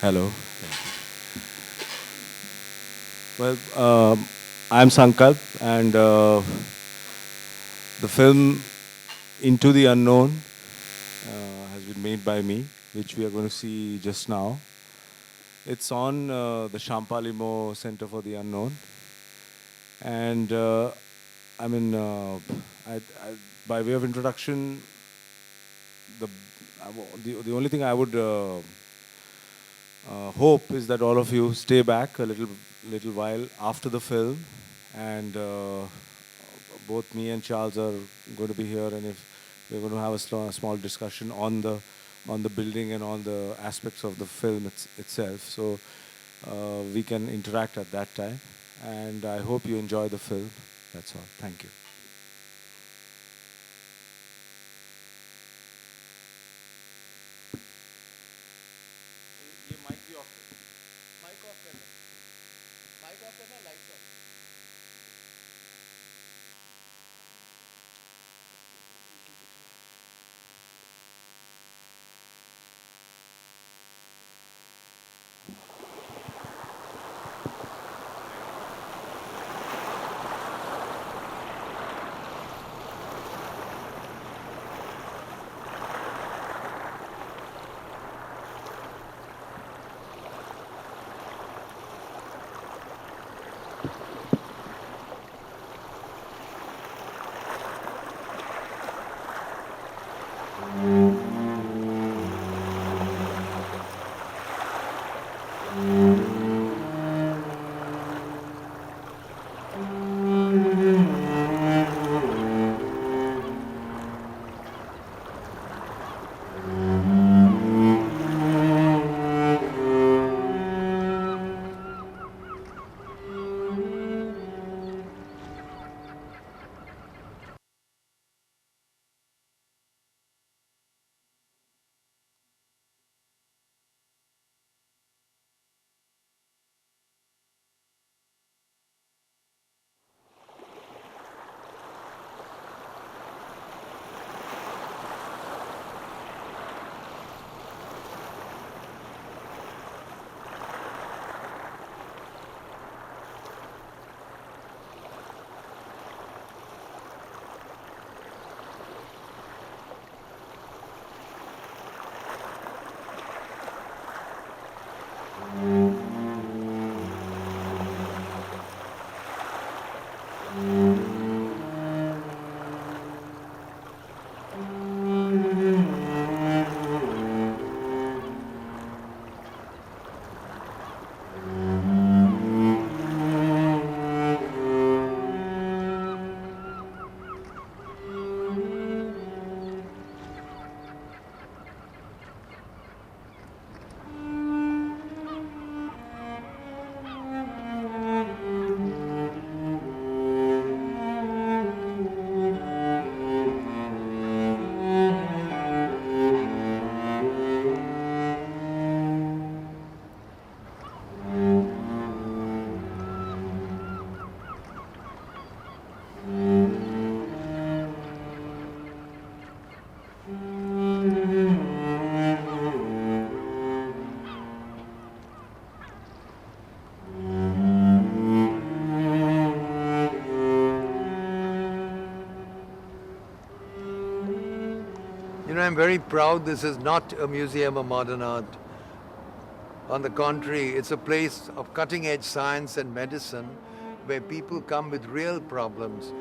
Hello. Well, I'm Sankalp, and the film Into the Unknown has been made by me, which we are going to see just now. It's on the Champalimaud Centre for the Unknown, and I mean, by way of introduction, the the only thing I would hope is that all of you stay back a little while after the film, and both me and Charles are going to be here, and if we're going to have a small discussion on the building and on the aspects of the film itself, so we can interact at that time. And I hope you enjoy the film. That's all. Thank you. ये mic भी off करो. Mic off करना mic off करना lights off I'm very proud this is not a museum of modern art. On the contrary, it's a place of cutting edge science and medicine where people come with real problems,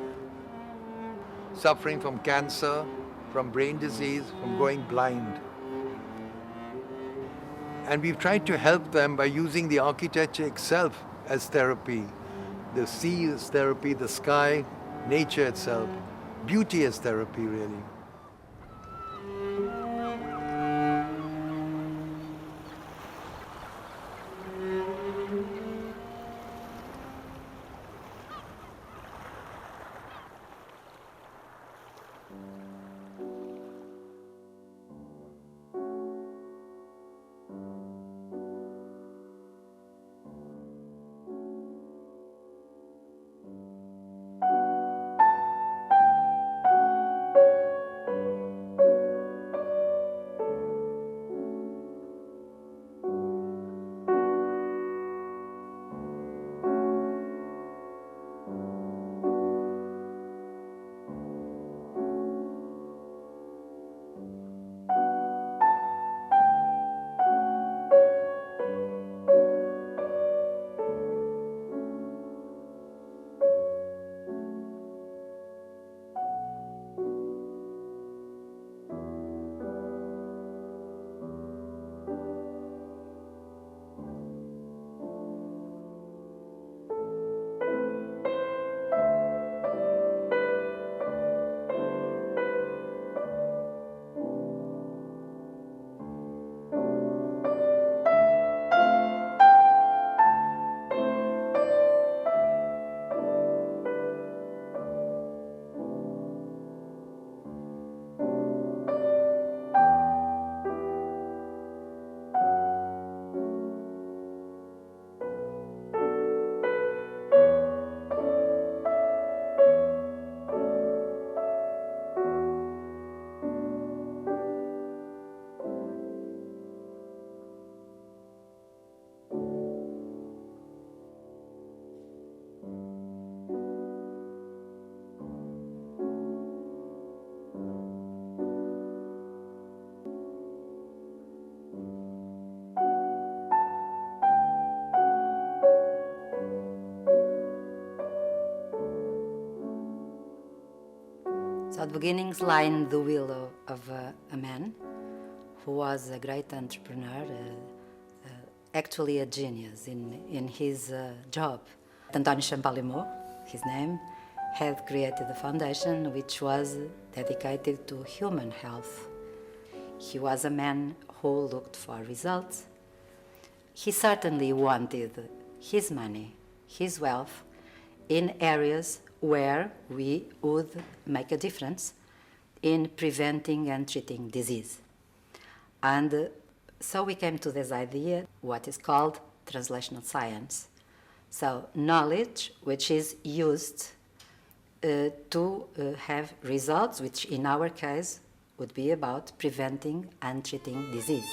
suffering from cancer, from brain disease, from going blind. And we've tried to help them by using the architecture itself as therapy. The sea is therapy, the sky, nature itself. Beauty as therapy, really. the beginnings lie in the will of a man who was a great entrepreneur, actually a genius in his job. António Champalimaud, his name, had created a foundation which was dedicated to human health. He was a man who looked for results. He certainly wanted his money, his wealth, in areas where we would make a difference in preventing and treating disease. And so we came to this idea, what is called translational science. So knowledge which is used to have results, which in our case would be about preventing and treating disease.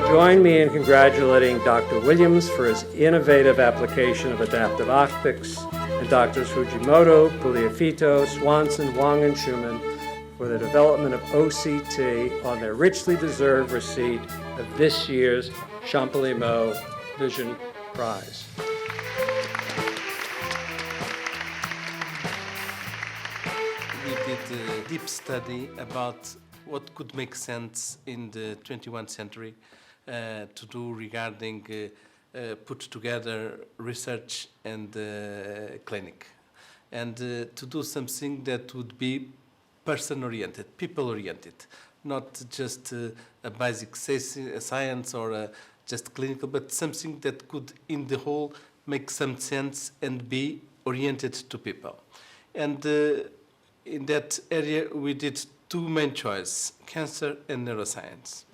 Join me in congratulating Dr. Williams for his innovative application of adaptive optics and Drs. Fujimoto, Pugliafito, Swanson, Wang, and Schumann for the development of OCT on their richly deserved receipt of this year's Champalimaud Vision Prize. We did a deep study about what could make sense in the 21st century to do regarding put together research and clinic, and to do something that would be person-oriented, people-oriented, not just a basic science or just clinical, but something that could, in the whole, make some sense and be oriented to people. And in that area, we did two main choices, cancer and neuroscience.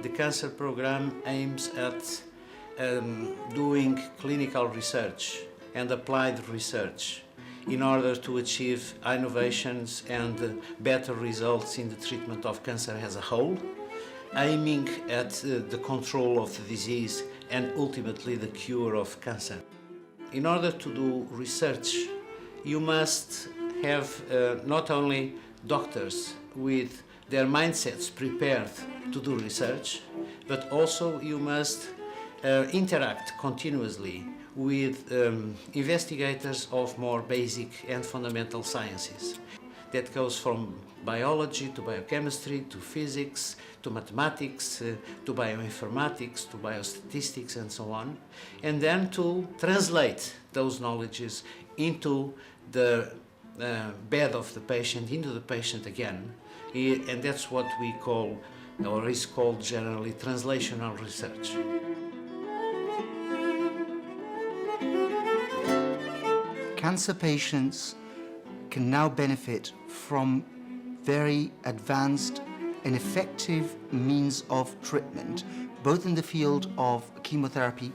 The cancer program aims at doing clinical research and applied research in order to achieve innovations and better results in the treatment of cancer as a whole, aiming at the control of the disease and ultimately the cure of cancer. In order to do research, you must have not only doctors with their mindsets prepared to do research, but also you must interact continuously with investigators of more basic and fundamental sciences. That goes from biology to biochemistry to physics to mathematics to bioinformatics to biostatistics and so on, and then to translate those knowledges into the bed of the patient, into the patient again, and that's what we call, or is called generally, translational research. Cancer patients can now benefit from very advanced and effective means of treatment, both in the field of chemotherapy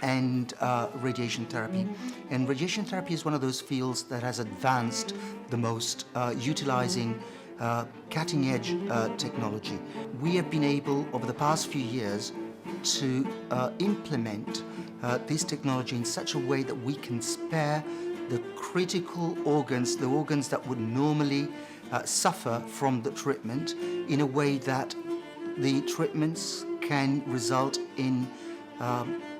and radiation therapy. And radiation therapy is one of those fields that has advanced the most, utilizing cutting-edge technology. We have been able, over the past few years, to implement this technology in such a way that we can spare the critical organs, the organs that would normally suffer from the treatment, in a way that the treatments can result in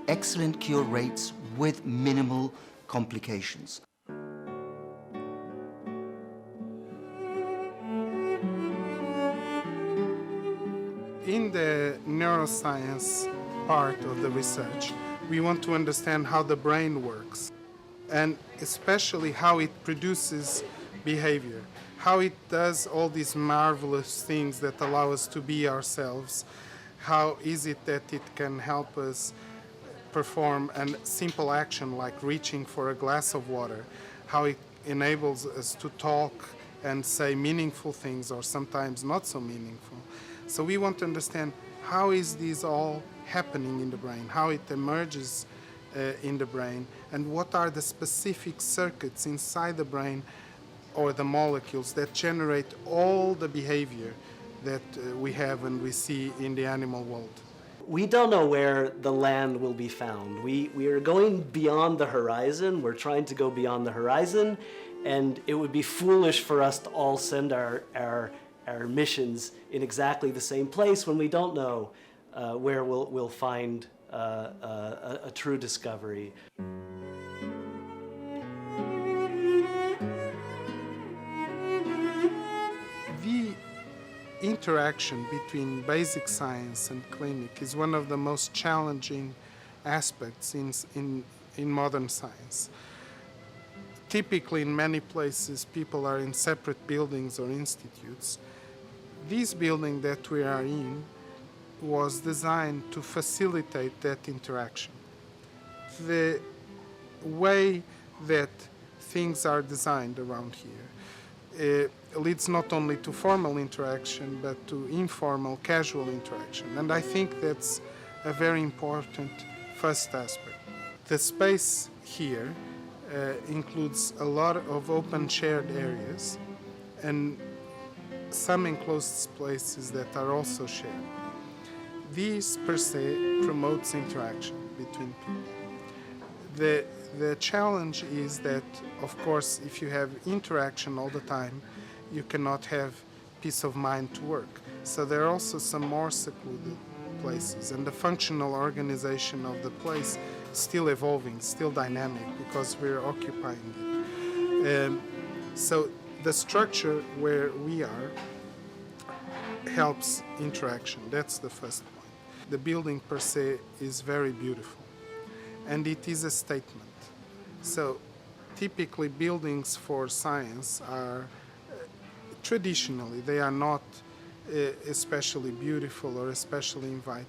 excellent cure rates with minimal complications. In the neuroscience part of the research, we want to understand how the brain works, and especially how it produces behavior, how it does all these marvelous things that allow us to be ourselves. How is it that it can help us perform a simple action like reaching for a glass of water, how it enables us to talk and say meaningful things or sometimes not so meaningful. So we want to understand how is this all happening in the brain, how it emerges in the brain, and what are the specific circuits inside the brain or the molecules that generate all the behavior that we have and we see in the animal world. We don't know where the land will be found. We are going beyond the horizon. We're trying to go beyond the horizon, and it would be foolish for us to all send our missions in exactly the same place when we don't know where we'll find a true discovery. The interaction between basic science and clinic is one of the most challenging aspects in modern science. Typically, in many places, people are in separate buildings or institutes. This building that we are in was designed to facilitate that interaction. The way that things are designed around here leads not only to formal interaction, but to informal, casual interaction. And I think that's a very important first aspect. The space here includes a lot of open shared areas and some enclosed spaces that are also shared. This per se promotes interaction between people. The challenge is that, of course, if you have interaction all the time, you cannot have peace of mind to work. So there are also some more secluded places, and the functional organization of the place is still evolving, still dynamic, because we're occupying it. So the structure where we are helps interaction. That's the first point. The building per se is very beautiful, and it is a statement. So typically buildings for science are traditionally, they are not especially beautiful or especially inviting.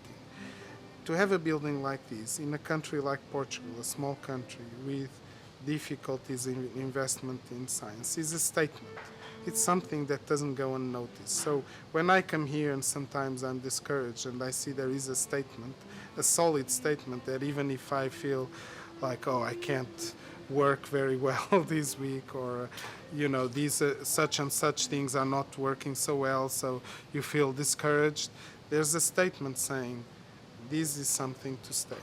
To have a building like this in a country like Portugal, a small country with difficulties in investment in science, is a statement. It's something that doesn't go unnoticed. So when I come here and sometimes I'm discouraged and I see there is a statement, a solid statement, that even if I feel like, oh, I can't work very well this week, or these such and such things are not working so well, so you feel discouraged, there's a statement saying this is something to stay.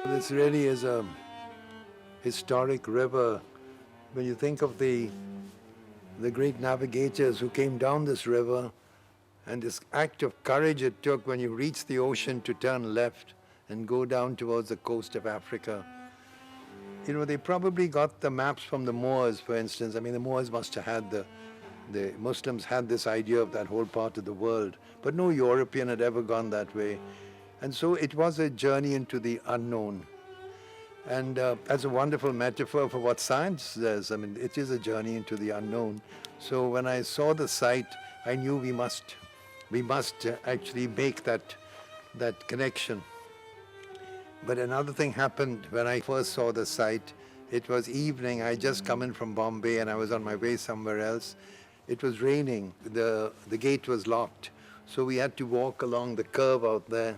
This really is a historic river. When you think of the great navigators who came down this river, and this act of courage it took when you reach the ocean to turn left and go down towards the coast of Africa. They probably got the maps from the Moors, for instance. I mean, the Moors must have had the Muslims had this idea of that whole part of the world, but no European had ever gone that way. And so it was a journey into the unknown. And that's a wonderful metaphor for what science does. I mean, it is a journey into the unknown. So when I saw the site, I knew we must actually make that connection. But another thing happened when I first saw the site. It was evening. I had just come in from Bombay and I was on my way somewhere else. It was raining. The gate was locked. So we had to walk along the curve out there.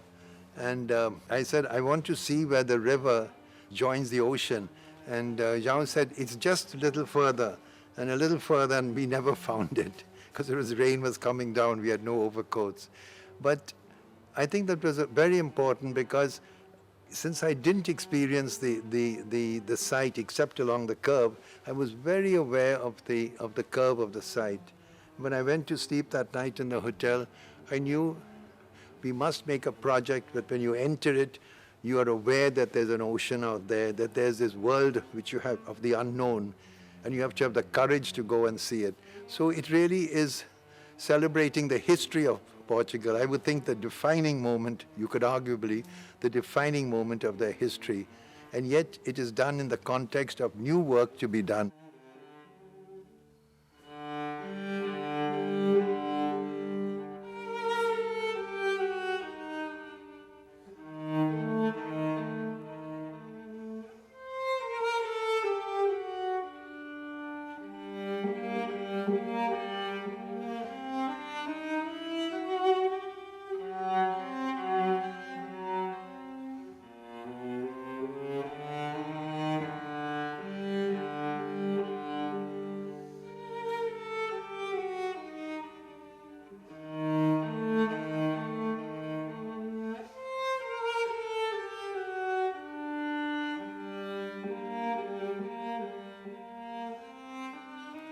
And I said, I want to see where the river joins the ocean. And Jean said, it's just a little further, and we never found it because rain was coming down. We had no overcoats. But I think that was very important because since I didn't experience the site except along the curve, I was very aware of the curve of the site. When I went to sleep that night in the hotel, I knew we must make a project that when you enter it, you are aware that there's an ocean out there, that there's this world which you have of the unknown, and you have to have the courage to go and see it. So it really is celebrating the history of Portugal. I would think the defining moment, you could arguably, the defining moment of their history. And yet it is done in the context of new work to be done.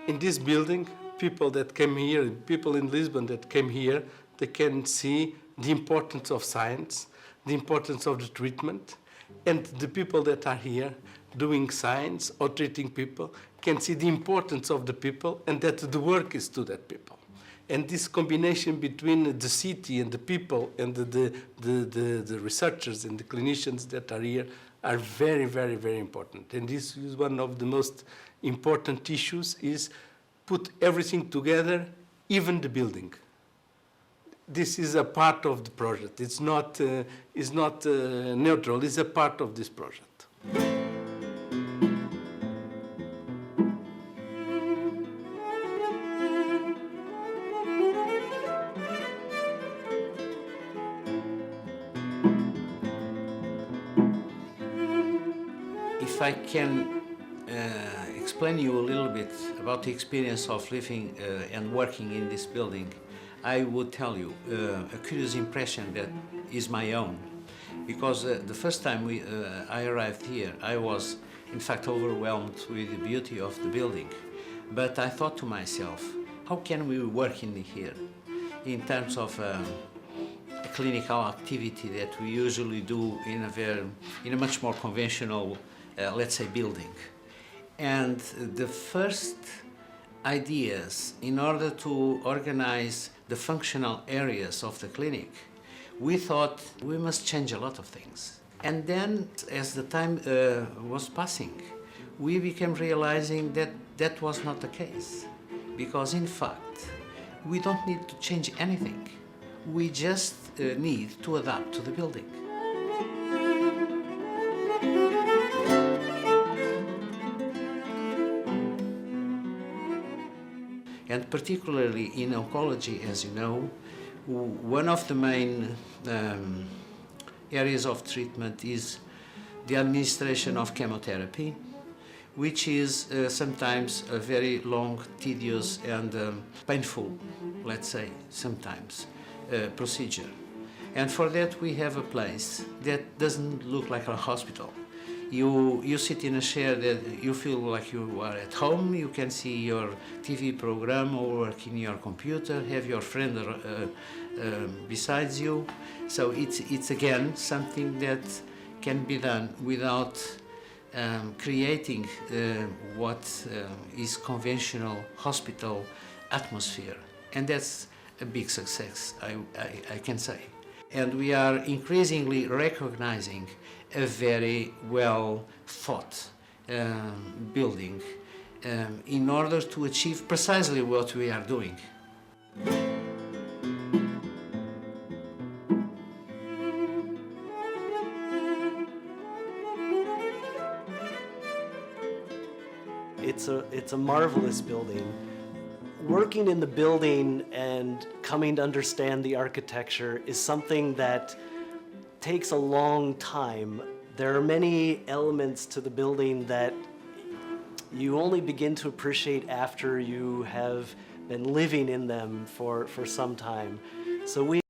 In this building, people that came here, people in Lisbon that came here, they can see the importance of science, the importance of the treatment, and the people that are here doing science or treating people can see the importance of the people and that the work is to that people. And this combination between the city and the people and the researchers and the clinicians that are here are very, very, very important. And this is one of the most important issues, is put everything together, even the building. This is a part of the project. It's not neutral, it's a part of this project. If I can explain you a little bit about the experience of living and working in this building, I would tell you a curious impression that is my own. Because the first time I arrived here, I was in fact overwhelmed with the beauty of the building. But I thought to myself, how can we work in here in terms of a clinical activity that we usually do in a much more conventional, let's say, building. And the first ideas in order to organize the functional areas of the clinic, we thought we must change a lot of things. And then, as the time was passing, we became realizing that that was not the case. Because in fact, we don't need to change anything. We just need to adapt to the building. And particularly in oncology, as you know, one of the main areas of treatment is the administration of chemotherapy, which is sometimes a very long, tedious, and painful, let's say, sometimes, procedure. And for that we have a place that doesn't look like a hospital. You sit in a chair that you feel like you are at home, you can see your TV program or work in your computer, have your friend besides you. So it's again something that can be done without creating what is conventional hospital atmosphere. And that's a big success, I can say. And we are increasingly recognizing a very well thought building in order to achieve precisely what we are doing. It's a marvelous building. Working in the building and coming to understand the architecture is something that takes a long time. There are many elements to the building that you only begin to appreciate after you have been living in them for some time. So we